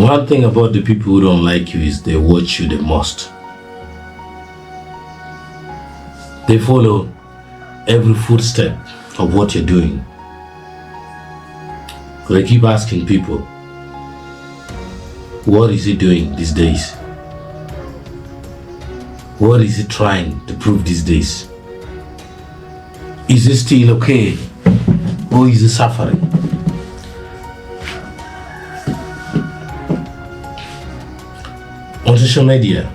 One thing about the people who don't like you is they watch you the most. They follow every footstep of what you're doing. They keep asking people, what is he doing these days? What is he trying to prove these days? Is he still okay? Or is he suffering? On social media,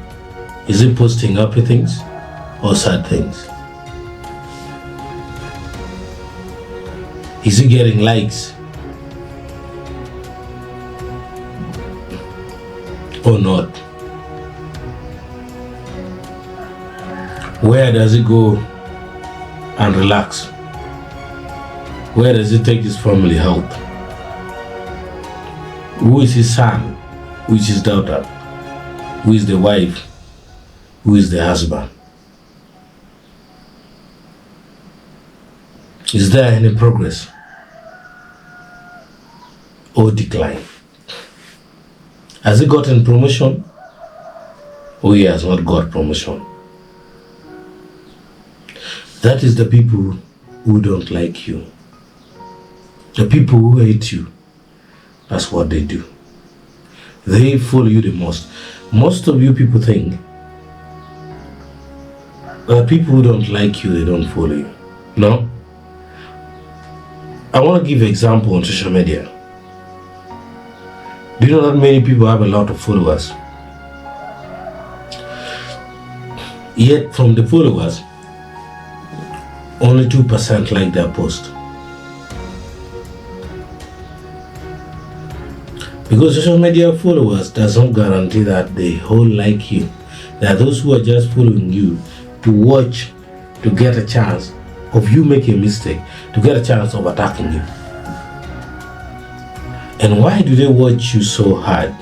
is he posting happy things or sad things? Is he getting likes or not? Where does he go and relax? Where does he take his family out? Who is his son? Who is his daughter? Who is the wife? Who is the husband? Is there any progress or decline? Has he gotten promotion or he has not got promotion? That is the people who don't like you. The people who hate you. That's what they do. They follow you the most. Most of you people think that people who don't like you, they don't follow you. No. I want to give an example on social media. Do you know that many people have a lot of followers? Yet from the followers, only 2% like their post. Because social media followers does not guarantee that they all like you. There are those who are just following you to watch, to get a chance of you making a mistake, to get a chance of attacking you. And why do they watch you so hard?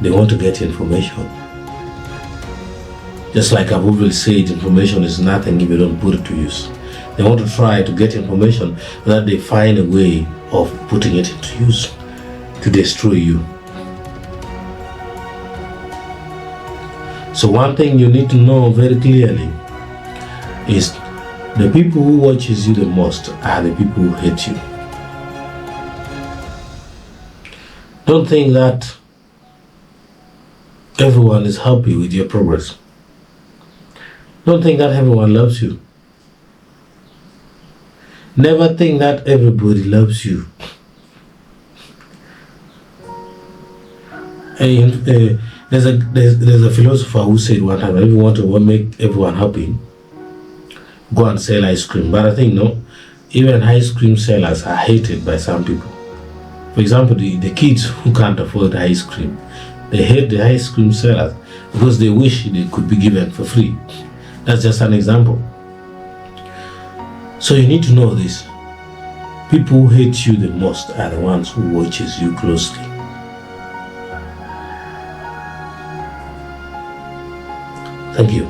They want to get information. Just like I've always said, information is nothing if you don't put it to use. They want to try to get information so that they find a way of putting it into use to destroy you. So one thing you need to know very clearly is the people who watches you the most are the people who hate you. Don't think that everyone is happy with your progress. Don't think that everyone loves you. Never think that everybody loves you. There's a philosopher who said one time, if you want to make everyone happy, go and sell ice cream. But I think no, even ice cream sellers are hated by some people. For example, the kids who can't afford ice cream, they hate the ice cream sellers because they wish they could be given for free. That's just an example. So you need to know this. People who hate you the most are the ones who watches you closely. Thank you.